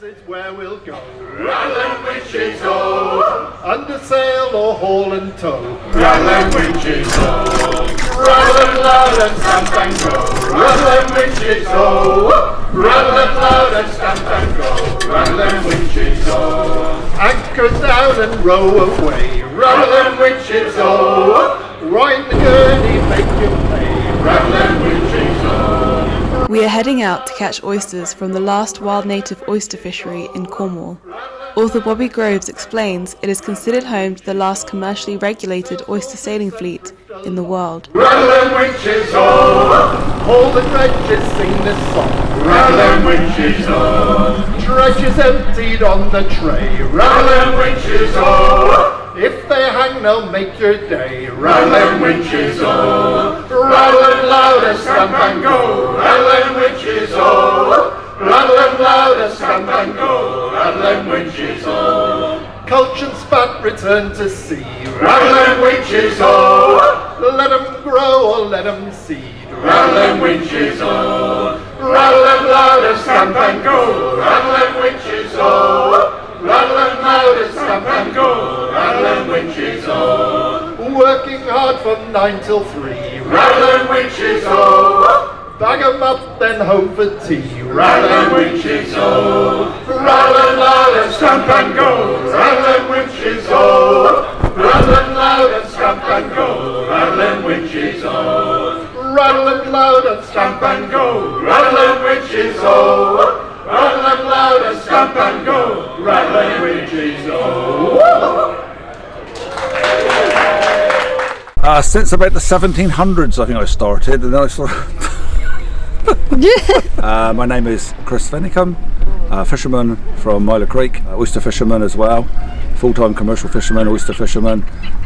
is where we'll go. Rattle witches, oh! Under sail or haul and tow. Rattle witches, oh! Rattle loud and stamp and go. Rattle witches, oh! Rattle loud and stamp and go. Rattle witches, oh! Anchor down and row away. Rattle witches, oh! Right the gurney, make you pay. Rattle witches, oh! We are heading out to catch oysters from the last wild native oyster fishery in Cornwall. Author Bobby Groves explains it is considered home to the last commercially regulated oyster sailing fleet in the world. Rattle witches, oh! All the dredges sing this song. Rattle witches, oh! Dredges emptied on the tray. Rattle witches, oh! If they hang, they'll make your day. Rattle witches, oh! Rattle loud and stamp and go. Rattle witches, oh! Rattle loud and stamp and go. Rattle witches, oh! Culch and spat return to sea. Rattle witches, oh! Let 'em grow or let 'em seed. Rattle witches, oh! Rattle loud and stamp and go. Rattle witches, oh! Rattle loud and stamp and go. Rattle witches, oh! Working hard from 9 till 3. Rattle witches, oh! Bag 'em up, then home for tea. Rattle witches, oh! Rattle loud and stamp and go. Rattle witches, oh! Rattle loud and stamp and go. Rattle witches, oh! Rattle loud and stamp and go. Rattle witches, oh! Rattle loud and stamp and go. Rattle witches, oh! Since about the 1700s, I think I started, and then I sort of my name is Chris Vinnicombe, fisherman from Mila Creek, oyster fisherman as well, full-time commercial fisherman, oyster fisherman.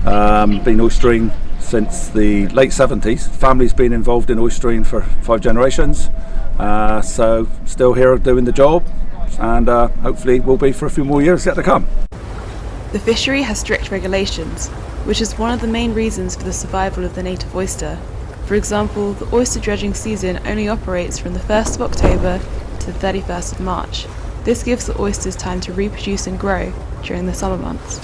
Been oystering since the late 70s. Family's been involved in oystering for 5 generations, so still here doing the job, and hopefully will be for a few more years yet to come. The fishery has strict regulations, which is one of the main reasons for the survival of the native oyster. For example, the oyster dredging season only operates from the 1st of October to the 31st of March. This gives the oysters time to reproduce and grow during the summer months.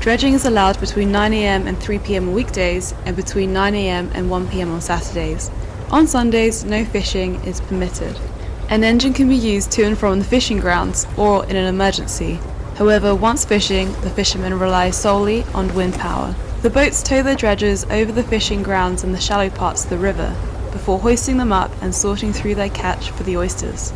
Dredging is allowed between 9 AM and 3 PM on weekdays and between 9 AM and 1 PM on Saturdays. On Sundays, no fishing is permitted. An engine can be used to and from the fishing grounds or in an emergency. However, once fishing, the fishermen rely solely on wind power. The boats tow their dredgers over the fishing grounds and the shallow parts of the river before hoisting them up and sorting through their catch for the oysters.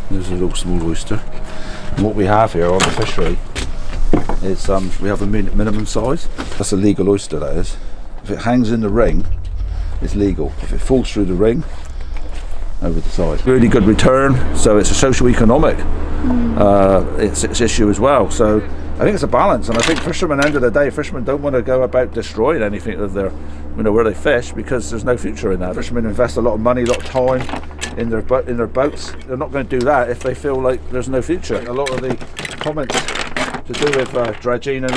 There's a little small oyster. And what we have here on the fishery is we have a minimum size. That's a legal oyster, that is. If it hangs in the ring, it's legal. If it falls through the ring, over the side. Really good return, so it's a socio-economic it's issue as well. So I think it's a balance, and I think fishermen, at the end of the day, fishermen don't want to go about destroying anything of their, where they fish, because there's no future in that. Fishermen invest a lot of money, a lot of time in their boats. They're not going to do that if they feel like there's no future. A lot of the comments to do with dredging, and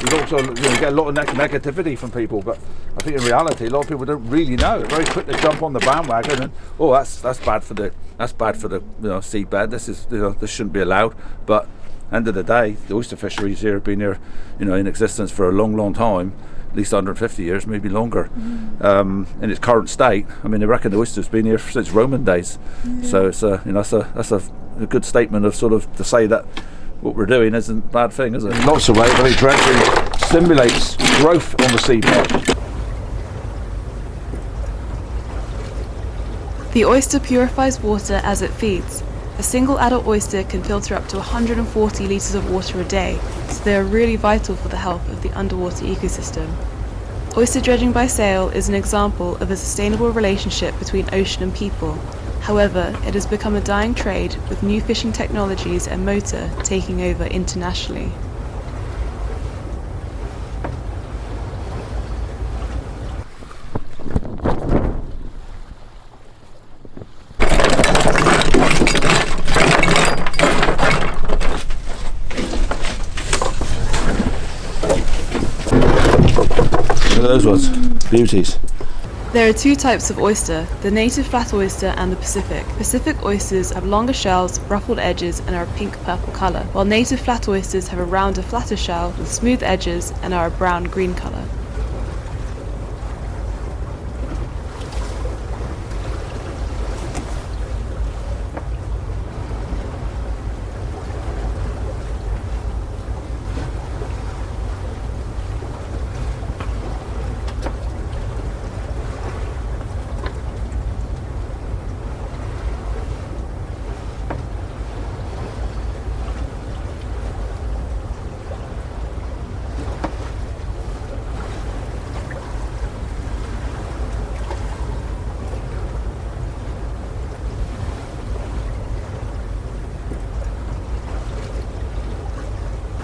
we also get a lot of negativity from people, but I think in reality a lot of people don't really know. They're very quick to jump on the bandwagon and that's bad for the seabed. This shouldn't be allowed. But end of the day, the oyster fisheries here have been here in existence for a long time, at least 150 years, maybe longer. In its current state, they reckon the oyster's been here since Roman days. So it's that's a good statement of sort of to say that what we're doing isn't a bad thing, is it? In lots of ways, dredging stimulates growth on the seabed. The oyster purifies water as it feeds. A single adult oyster can filter up to 140 litres of water a day, so they are really vital for the health of the underwater ecosystem. Oyster dredging by sail is an example of a sustainable relationship between ocean and people. However, it has become a dying trade, with new fishing technologies and motor taking over internationally. Those ones, beauties. There are two types of oyster, the native flat oyster and the Pacific. Pacific oysters have longer shells, ruffled edges and are a pink-purple colour, while native flat oysters have a rounder, flatter shell with smooth edges and are a brown-green colour.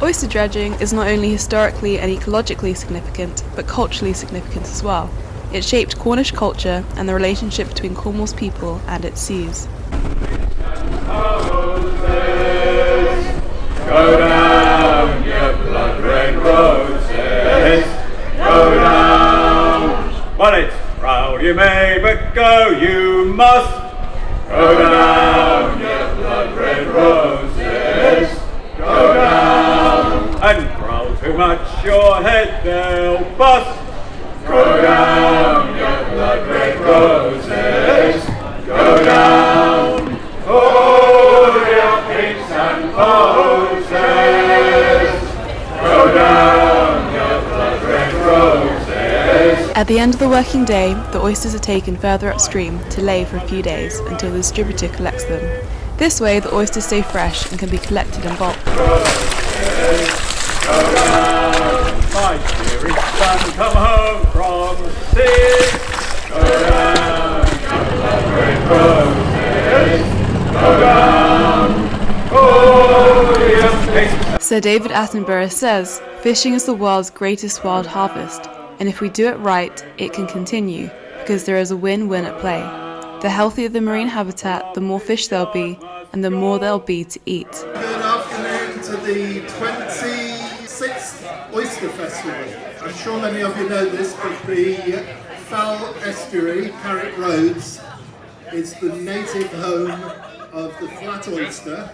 Oyster dredging is not only historically and ecologically significant, but culturally significant as well. It shaped Cornish culture and the relationship between Cornwall's people and its seas. Go down, you blood-red roses, go down. Well, it's proud you may, but go you must. Go down, you blood-red roses, go down. And growl too much, your head they'll bust. Go down, you blood-red roses, go down. Oh, you pinks and posies, go down, you blood-red roses. At the end of the working day, the oysters are taken further upstream to lay for a few days until the distributor collects them. This way, the oysters stay fresh and can be collected in bulk. My dearest son, come home from sea. Go down, you blood-red roses, go down. Oh, you pinks. Sir David Attenborough says, "Fishing is the world's greatest wild harvest, and if we do it right, it can continue, because there is a win-win at play. The healthier the marine habitat, the more fish there'll be, and the more there'll be to eat." Good afternoon to the 26th Oyster Festival. I'm sure many of you know this, but the Fell Estuary, Carrick Roads, is the native home of the flat oyster.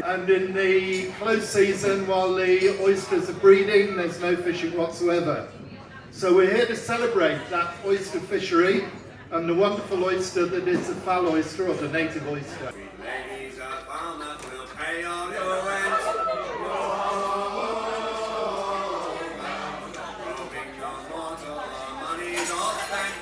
And in the close season, while the oysters are breeding, there's no fishing whatsoever. So we're here to celebrate that oyster fishery and the wonderful oyster that is the Fell oyster, or the native oyster. Ladies are farmers will pay all your rent.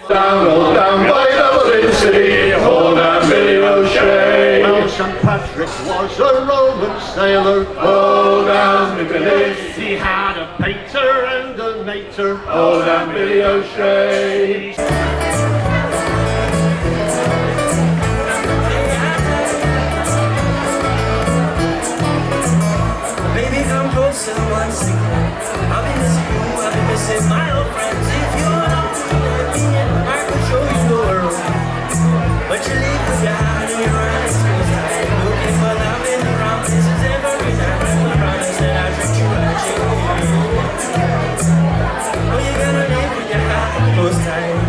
Down, all down by Dublin Sea, hold that Billy O'Shea. Well, St. Patrick was a Roman sailor, hold down the Billy. He had a pater and a mater, hold down Billy O'Shea. Baby, come closer once again. I'll be missing you, I'll be missing my old friends. If you're not I could show you the world, but you leave with your heart and your eyes closed tight, looking for love in the wrong places every night. I promise that I'll treat you right. Oh, you're gonna leave with your heart closed tight.